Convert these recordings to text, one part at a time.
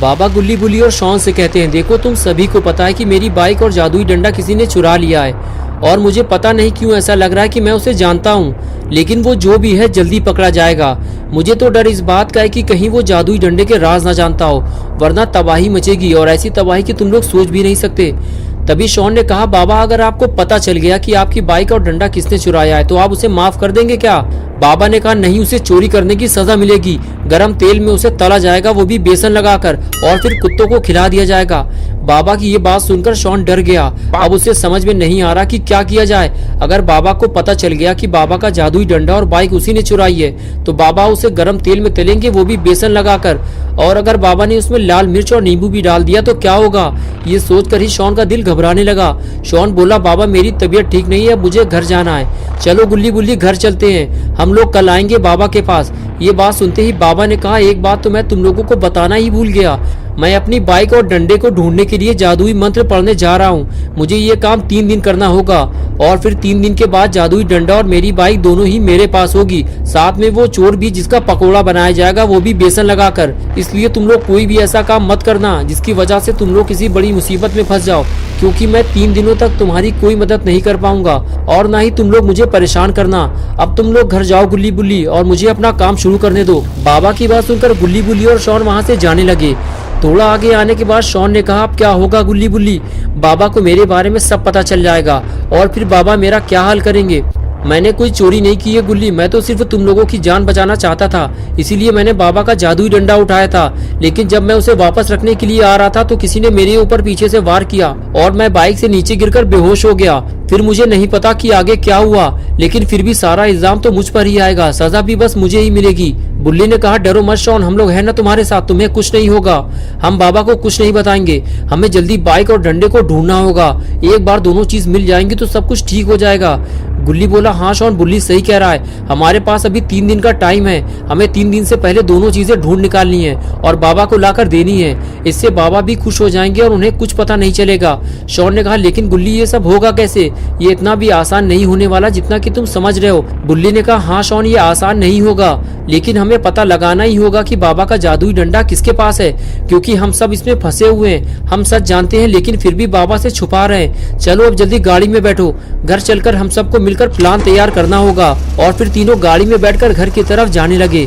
बाबा गुल्ली बुल्ली और शॉन से कहते हैं, देखो तुम सभी को पता है कि मेरी बाइक और जादुई डंडा किसी ने चुरा लिया है और मुझे पता नहीं क्यों ऐसा लग रहा है कि मैं उसे जानता हूँ, लेकिन वो जो भी है जल्दी पकड़ा जाएगा। मुझे तो डर इस बात का है कि कहीं वो जादुई डंडे के राज ना जानता हो, वरना तबाही मचेगी और ऐसी तबाही कि तुम लोग सोच भी नहीं सकते। तभी शॉन ने कहा, बाबा अगर आपको पता चल गया कि आपकी बाइक और डंडा किसने चुराया है तो आप उसे माफ कर देंगे क्या? बाबा ने कहा, नहीं, उसे चोरी करने की सजा मिलेगी। गरम तेल में उसे तला जाएगा, वो भी बेसन लगाकर, और फिर कुत्तों को खिला दिया जाएगा। बाबा की ये बात सुनकर शॉन डर गया। अब उसे समझ में नहीं आ रहा कि क्या किया जाए। अगर बाबा को पता चल गया कि बाबा का जादुई डंडा और बाइक उसी ने चुराई है तो बाबा उसे गरम तेल में तलेंगे, वो भी बेसन लगाकर, और अगर बाबा ने उसमें लाल मिर्च और नींबू भी डाल दिया तो क्या होगा? ये सोचकर ही शॉन का दिल घबराने लगा। शॉन बोला, बाबा मेरी तबीयत ठीक नहीं है, मुझे घर जाना है। चलो गुल्ली बुल्ली घर चलते हैं, हम लोग कल आएंगे बाबा के पास। ये बात सुनते ही बाबा ने कहा, एक बात तो मैं तुम लोगों को बताना ही भूल गया। मैं अपनी बाइक और डंडे को ढूंढने के लिए जादुई मंत्र पढ़ने जा रहा हूँ। मुझे ये काम 3 दिन करना होगा और फिर 3 दिन के बाद जादुई डंडा और मेरी बाइक दोनों ही मेरे पास होगी, साथ में वो चोर भी जिसका पकोड़ा बनाया जाएगा, वो भी बेसन लगाकर। इसलिए तुम लोग कोई भी ऐसा काम मत करना जिसकी वजह से तुम लोग किसी बड़ी मुसीबत में फंस जाओ, क्योंकि मैं 3 दिनों तक तुम्हारी कोई मदद नहीं कर पाऊंगा और ना ही तुम लोग मुझे परेशान करना। अब तुम लोग घर जाओ गुल्ली बुल्ली और मुझे अपना काम शुरू करने दो। बाबा की बात सुनकर गुल्ली बुल्ली और शॉन वहाँ से जाने लगे। थोड़ा आगे आने के बाद शॉन ने कहा, अब क्या होगा गुल्ली बुल्ली? बाबा को मेरे बारे में सब पता चल जाएगा और फिर बाबा मेरा क्या हाल करेंगे? मैंने कोई चोरी नहीं की है गुल्ली, मैं तो सिर्फ तुम लोगों की जान बचाना चाहता था, इसीलिए मैंने बाबा का जादुई डंडा उठाया था। लेकिन जब मैं उसे वापस रखने के लिए आ रहा था तो किसी ने मेरे ऊपर पीछे से वार किया और मैं बाइक से नीचे गिरकर बेहोश हो गया। फिर मुझे नहीं पता कि आगे क्या हुआ, लेकिन फिर भी सारा इल्जाम तो मुझ पर ही आएगा, सजा भी बस मुझे ही मिलेगी। बुल्ली ने कहा, डरो मत शॉन, हम लोग हैं ना तुम्हारे साथ, तुम्हें कुछ नहीं होगा। हम बाबा को कुछ नहीं बताएंगे। हमें जल्दी बाइक और डंडे को ढूंढना होगा। एक बार दोनों चीज मिल जाएंगी तो सब कुछ ठीक हो जाएगा। गुल्ली बोला, हाँ शॉन, बुल्ली सही कह रहा है, हमारे पास अभी 3 दिन का टाइम है। हमें 3 दिन से पहले दोनों चीजें ढूंढ निकालनी है और बाबा को लाकर देनी है। इससे बाबा भी खुश हो जाएंगे और उन्हें कुछ पता नहीं चलेगा। शॉन ने कहा, लेकिन गुल्ली ये सब होगा कैसे? ये इतना भी आसान नहीं होने वाला जितना कि तुम समझ रहे हो। बुल्ली ने कहा, हाँ शॉन, ये आसान नहीं होगा, लेकिन हमें पता लगाना ही होगा कि बाबा का जादुई डंडा किसके पास है, क्योंकि हम सब इसमें फंसे हुए हैं। हम सच जानते हैं लेकिन फिर भी बाबा से छुपा रहे हैं। चलो अब जल्दी गाड़ी में बैठो, घर चलकर हम सबको मिलकर प्लान तैयार करना होगा। और फिर तीनों गाड़ी में बैठकर घर की तरफ जाने लगे।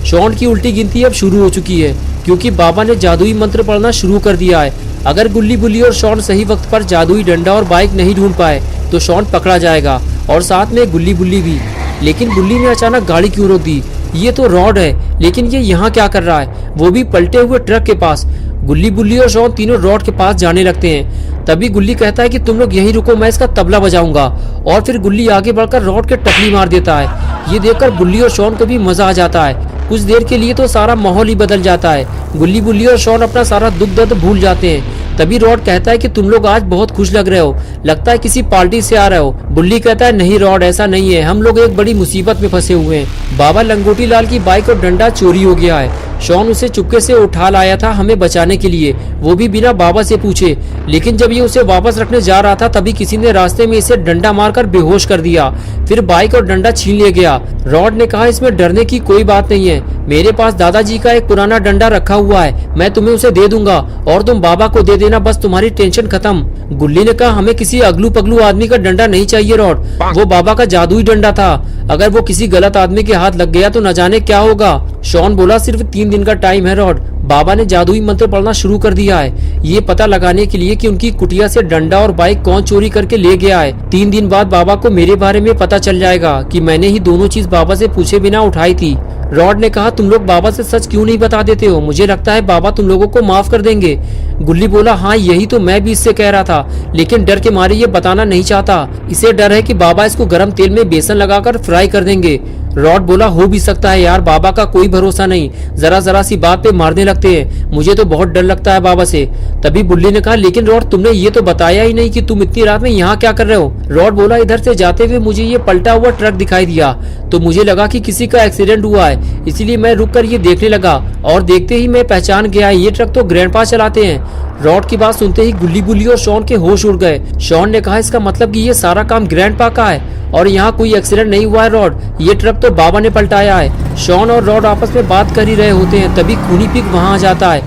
शॉन की उल्टी गिनती अब शुरू हो चुकी है क्योंकि बाबा ने जादुई मंत्र पढ़ना शुरू कर दिया है। अगर गुल्ली बुल्ली और शॉन सही वक्त पर जादुई डंडा और बाइक नहीं ढूंढ पाए तो शॉन पकड़ा जाएगा और साथ में गुल्ली बुल्ली भी। लेकिन बुल्ली ने अचानक गाड़ी क्यों रोक दी? ये तो रॉड है, लेकिन ये यहाँ क्या कर रहा है, वो भी पलटे हुए ट्रक के पास। गुल्ली बुल्ली और शॉन तीनों रॉड के पास जाने लगते हैं। तभी गुल्ली कहता है कि तुम लोग यहीं रुको, मैं इसका तबला बजाऊंगा। और फिर गुल्ली आगे बढ़कर रॉड के टकली मार देता है। ये देखकर बुल्ली और शॉन को भी मजा आ जाता है। कुछ देर के लिए तो सारा माहौल ही बदल जाता है। गुल्ली बुल्ली और शॉन अपना सारा दुख दर्द भूल जाते हैं। तभी रॉड कहता है कि तुम लोग आज बहुत खुश लग रहे हो, लगता है किसी पार्टी से आ रहे हो। बुल्ली कहता है, नहीं रॉड, ऐसा नहीं है, हम लोग एक बड़ी मुसीबत में फंसे हुए हैं। बाबा लंगोटी लाल की बाइक और डंडा चोरी हो गया है। शॉन उसे चुपके से उठा लाया था हमें बचाने के लिए, वो भी बिना बाबा से पूछे। लेकिन जब ये उसे वापस रखने जा रहा था तभी किसी ने रास्ते में इसे डंडा मारकर बेहोश कर दिया। फिर बाइक और डंडा छीन लिया गया। रॉड ने कहा, इसमें डरने की कोई बात नहीं है, मेरे पास दादाजी का एक पुराना डंडा रखा हुआ है, मैं तुम्हें उसे दे दूंगा और तुम बाबा को दे देना, बस तुम्हारी टेंशन खत्म। गुल्ली ने कहा, हमें किसी अगलू पगलू आदमी का डंडा नहीं चाहिए रॉड, वो बाबा का जादुई डंडा था, अगर वो किसी गलत आदमी के हाथ लग गया तो न जाने क्या होगा। शॉन बोला, सिर्फ 3 दिन का टाइम है रॉड, बाबा ने जादुई मंत्र पढ़ना शुरू कर दिया है, ये पता लगाने के लिए कि उनकी कुटिया से डंडा और बाइक कौन चोरी करके ले गया है। 3 दिन बाद बाबा को मेरे बारे में पता चल जाएगा कि मैंने ही दोनों चीज बाबा से पूछे बिना उठाई थी। रॉड ने कहा, तुम लोग बाबा से सच क्यों नहीं बता देते हो? मुझे लगता है बाबा तुम लोगों को माफ कर देंगे। गुल्ली बोला, हाँ यही तो मैं भी इससे कह रहा था, लेकिन डर के मारे ये बताना नहीं चाहता। इसे डर है कि बाबा इसको गर्म तेल में बेसन लगाकर फ्राई कर देंगे। रॉड बोला, हो भी सकता है यार, बाबा का कोई भरोसा नहीं, जरा जरा सी बात पे मारने लगते हैं, मुझे तो बहुत डर लगता है बाबा से। तभी बुल्ली ने कहा, लेकिन रॉड तुमने ये तो बताया ही नहीं कि तुम इतनी रात में यहाँ क्या कर रहे हो? रॉड बोला, इधर से जाते हुए मुझे ये पलटा हुआ ट्रक दिखाई दिया तो मुझे लगा कि किसी का एक्सीडेंट हुआ है, इसलिए मैं रुक कर ये देखने लगा और देखते ही मैं पहचान गया, ये ट्रक तो ग्रैंडपा चलाते हैं। रॉड की बात सुनते ही गुल्ली बुल्ली और शॉन के होश उड़ गए। शॉन ने कहा, इसका मतलब कि ये सारा काम ग्रैंडपा का है और यहाँ कोई एक्सीडेंट नहीं हुआ है रॉड, ये ट्रक तो बाबा ने पलटाया है। शॉन और रॉड आपस में बात कर ही रहे होते हैं तभी खूनी पिग वहाँ आ जाता है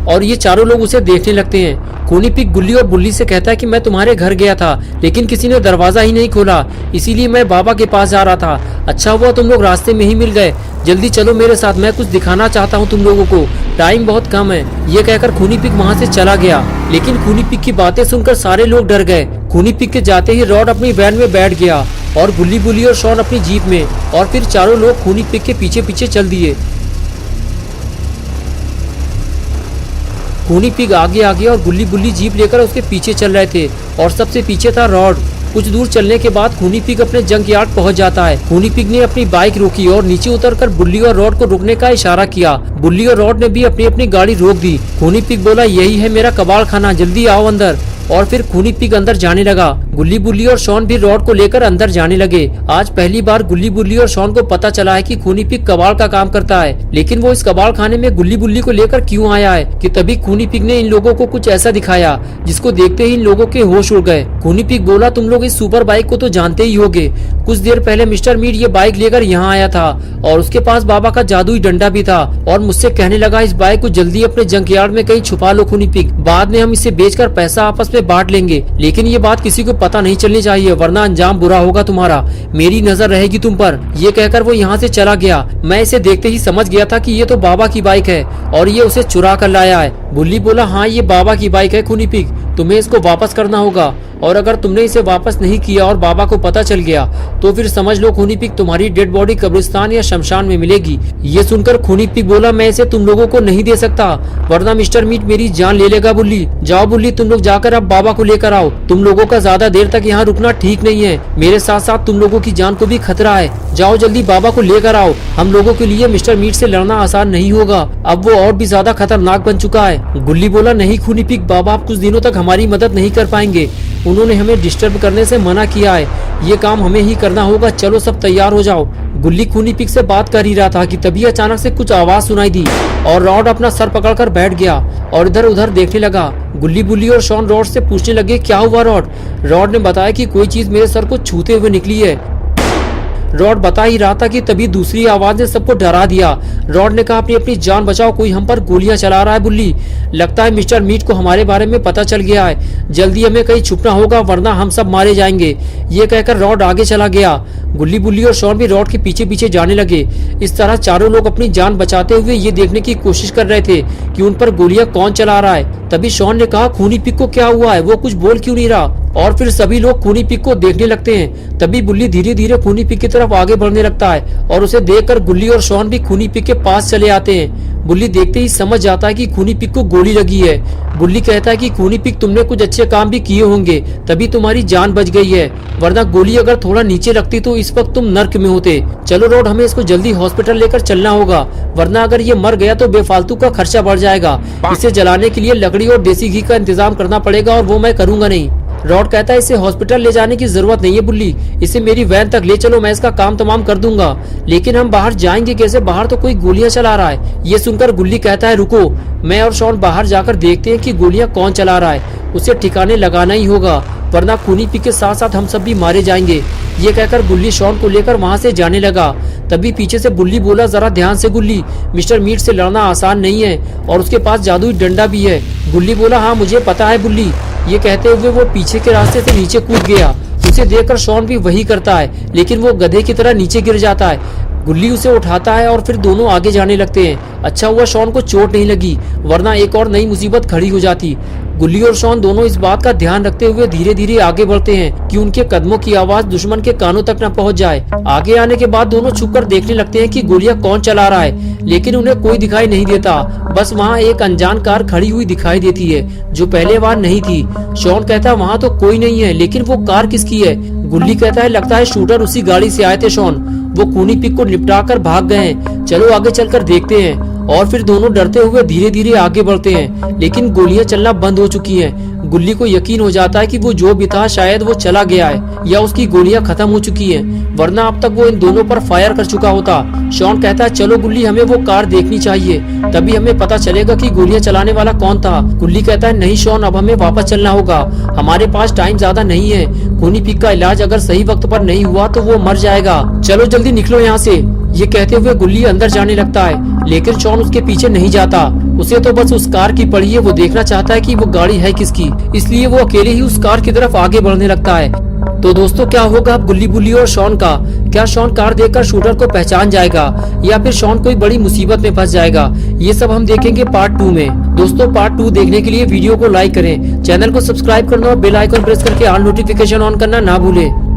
और ये चारों लोग उसे देखने लगते हैं। खूनी पिग गुल्ली और बुल्ली से कहता है कि मैं तुम्हारे घर गया था, लेकिन किसी ने दरवाजा ही नहीं खोला, इसीलिए मैं बाबा के पास जा रहा था। अच्छा हुआ तुम लोग रास्ते में ही मिल गए। जल्दी चलो मेरे साथ, मैं कुछ दिखाना चाहता हूँ तुम लोगों को, टाइम बहुत कम है। ये कहकर खूनी पिग वहाँ से चला गया। लेकिन खूनी पिग की बातें सुनकर सारे लोग डर गए। खूनी पिग के जाते ही रॉड अपनी वैन में बैठ गया और गुल्ली बुल्ली और शॉन अपनी जीप में, और फिर चारों लोग खूनी पिग के पीछे पीछे चल दिए। खूनी पिग आगे आगे और गुल्ली बुल्ली जीप लेकर उसके पीछे चल रहे थे, और सबसे पीछे था रॉड। कुछ दूर चलने के बाद खूनी पिग अपने जंक यार्ड पहुंच जाता है। खूनी पिग ने अपनी बाइक रोकी और नीचे उतरकर बुल्ली और रॉड को रुकने का इशारा किया। बुल्ली और रॉड ने भी अपनी अपनी गाड़ी रोक दी। खूनी पिग बोला, यही है मेरा कबाड़ खाना, जल्दी आओ अंदर। और फिर खूनी पिग अंदर जाने लगा। गुल्ली बुल्ली और शॉन भी रॉड को लेकर अंदर जाने लगे। आज पहली बार गुल्ली बुल्ली और शॉन को पता चला है कि खूनी पिग कबाड़ का काम करता है, लेकिन वो इस कबाड़ खाने में गुल्ली बुल्ली को लेकर क्यों आया है कि तभी खूनी पिग ने इन लोगों को कुछ ऐसा दिखाया जिसको देखते ही इन लोगों के होश उड़ गए। खूनी पिग बोला, तुम लोग इस सुपर बाइक को तो जानते ही होगे। कुछ देर पहले मिस्टर मीट ये बाइक लेकर यहाँ आया था और उसके पास बाबा का जादुई डंडा भी था, और मुझसे कहने लगा इस बाइक को जल्दी अपने जंक यार्ड में कहीं छुपा लो खूनी पिग, बाद में हम इसे बेचकर पैसा आपस में बांट लेंगे। लेकिन ये बात किसी को पता नहीं चलनी चाहिए, वरना अंजाम बुरा होगा तुम्हारा, मेरी नजर रहेगी तुम पर। ये कहकर वो यहाँ से चला गया। मैं इसे देखते ही समझ गया था कि ये तो बाबा की बाइक है और ये उसे चुरा कर लाया है। बुल्ली बोला, हाँ ये बाबा की बाइक है खूनी पिग, तुम्हें इसको वापस करना होगा, और अगर तुमने इसे वापस नहीं किया और बाबा को पता चल गया तो फिर समझ लो खूनी पिग तुम्हारी डेड बॉडी कब्रिस्तान या शमशान में मिलेगी। ये सुनकर खूनी पिग बोला, मैं इसे तुम लोगों को नहीं दे सकता, वरना मिस्टर मीट मेरी जान ले लेगा। बुल्ली, जाओ बुल्ली, तुम लोग जाकर अब बाबा को लेकर आओ। तुम लोगों का ज्यादा देर तक यहाँ रुकना ठीक नहीं है, मेरे साथ साथ तुम लोगों की जान को भी खतरा है। जाओ जल्दी बाबा को लेकर आओ, हम लोगों के लिए मिस्टर मीट से लड़ना आसान नहीं होगा, अब वो और भी ज्यादा खतरनाक बन चुका है। गुल्ली बोला, नहीं खूनी पिग, बाबा आप कुछ दिनों तक हमारी मदद नहीं कर पाएंगे, उन्होंने हमें डिस्टर्ब करने से मना किया है, ये काम हमें ही करना होगा, चलो सब तैयार हो जाओ। गुल्ली खूनी पिग से बात कर ही रहा था कि तभी अचानक से कुछ आवाज सुनाई दी और रॉड अपना सर पकड़कर बैठ गया और इधर उधर देखने लगा। गुल्ली बुल्ली और शॉन रॉड से पूछने लगे, क्या हुआ रॉड? रॉड ने बताया कि कोई चीज मेरे सर को छूते हुए निकली है। रॉड बता ही रहा था कि तभी दूसरी आवाज ने सबको डरा दिया। रॉड ने कहा, अपनी अपनी जान बचाओ, कोई हम पर गोलियां चला रहा है बुल्ली, लगता है मिस्टर मीट को हमारे बारे में पता चल गया है, जल्दी हमें कहीं छुपना होगा वरना हम सब मारे जाएंगे। ये कहकर रॉड आगे चला गया। गुल्ली बुल्ली और शॉन भी रॉड के पीछे पीछे जाने लगे। इस तरह चारों लोग अपनी जान बचाते हुए ये देखने की कोशिश कर रहे थे कि उन पर गोलियां कौन चला रहा है। तभी शॉन ने कहा, खूनी पिग को क्या हुआ है, वो कुछ बोल क्यों नहीं रहा? और फिर सभी लोग खूनी पिग को देखने लगते हैं। तभी बुल्ली धीरे धीरे खूनी पिग की तरफ आगे बढ़ने लगता है और उसे देखकर गुल्ली और शॉन भी खूनी पिग के पास चले आते हैं। बुल्ली देखते ही समझ जाता है कि खूनी पिग को गोली लगी है। बुल्ली कहता है कि खूनी पिग, तुमने कुछ अच्छे काम भी किए होंगे तभी तुम्हारी जान बच गई है, वरना गोली अगर थोड़ा नीचे रखती तो इस वक्त तुम नर्क में होते। चलो रॉड, हमें इसको जल्दी हॉस्पिटल लेकर चलना होगा, वरना अगर ये मर गया तो बेफालतू का खर्चा बढ़ जाएगा। इसे जलाने के लिए लकड़ी और देसी घी का इंतजाम करना पड़ेगा और वो मैं करूंगा नहीं। रॉड कहता है, इसे हॉस्पिटल ले जाने की जरूरत नहीं है बुल्ली, इसे मेरी वैन तक ले चलो, मैं इसका काम तमाम कर दूंगा। लेकिन हम बाहर जाएंगे कैसे? बाहर तो कोई गोलियां चला रहा है। ये सुनकर गुल्ली कहता है, रुको, मैं और शॉन बाहर जाकर देखते हैं कि गोलियां कौन चला रहा है, उसे ठिकाने लगाना ही होगा, वरना खूनी पिग के साथ साथ हम सब भी मारे जाएंगे। ये कहकर गुल्ली शॉन को लेकर वहाँ से जाने लगा। तभी पीछे से बुल्ली बोला, जरा ध्यान से गुल्ली, मिस्टर मीट से लड़ना आसान नहीं है और उसके पास जादुई डंडा भी है। गुल्ली बोला, हाँ मुझे पता है बुल्ली। ये कहते हुए वो पीछे के रास्ते से नीचे कूद गया। उसे देखकर शॉन भी वही करता है, लेकिन वो गधे की तरह नीचे गिर जाता है। गुल्ली उसे उठाता है और फिर दोनों आगे जाने लगते हैं। अच्छा हुआ शॉन को चोट नहीं लगी, वरना एक और नई मुसीबत खड़ी हो जाती। गुल्ली और शॉन दोनों इस बात का ध्यान रखते हुए धीरे धीरे आगे बढ़ते हैं कि उनके कदमों की आवाज दुश्मन के कानों तक न पहुंच जाए। आगे आने के बाद दोनों छुपकर देखने लगते हैं कि गोलियां कौन चला रहा है, लेकिन उन्हें कोई दिखाई नहीं देता। बस वहाँ एक अनजान कार खड़ी हुई दिखाई देती है जो पहले वहाँ नहीं थी। शॉन कहता है, वहाँ तो कोई नहीं है, लेकिन वो कार किसकी है? गुल्ली कहता है, लगता है शूटर उसी गाड़ी से आए थे शॉन, वो खूनी पिग को निपटा कर भाग गए हैं, चलो आगे चलकर देखते हैं। और फिर दोनों डरते हुए धीरे धीरे आगे बढ़ते हैं, लेकिन गोलियां चलना बंद हो चुकी हैं। गुल्ली को यकीन हो जाता है कि वो जो भी था शायद वो चला गया है या उसकी गोलियां खत्म हो चुकी हैं, वरना अब तक वो इन दोनों पर फायर कर चुका होता। शॉन कहता है, चलो गुल्ली, हमें वो कार देखनी चाहिए, तभी हमें पता चलेगा कि गोलियां चलाने वाला कौन था। गुल्ली कहता है, नहीं शॉन, अब हमें वापस चलना होगा, हमारे पास टाइम ज्यादा नहीं है, खूनी पिग का इलाज अगर सही वक्त पर नहीं हुआ तो वो मर जाएगा, चलो जल्दी निकलो यहाँ से। ये कहते हुए गुल्ली अंदर जाने लगता है, लेकिन शॉन उसके पीछे नहीं जाता। उसे तो बस उस कार की पड़ी है, वो देखना चाहता है कि वो गाड़ी है किसकी, इसलिए वो अकेले ही उस कार की तरफ आगे बढ़ने लगता है। तो दोस्तों क्या होगा अब गुल्ली बुल्ली और शॉन का? क्या शॉन कार देखकर शूटर को पहचान जाएगा या फिर शॉन कोई बड़ी मुसीबत में फंस जाएगा? ये सब हम देखेंगे पार्ट 2 में। दोस्तों पार्ट 2 देखने के लिए वीडियो को लाइक करें, चैनल को सब्सक्राइब करना और बेल आइकन प्रेस करके ऑल नोटिफिकेशन ऑन करना ना भूलें।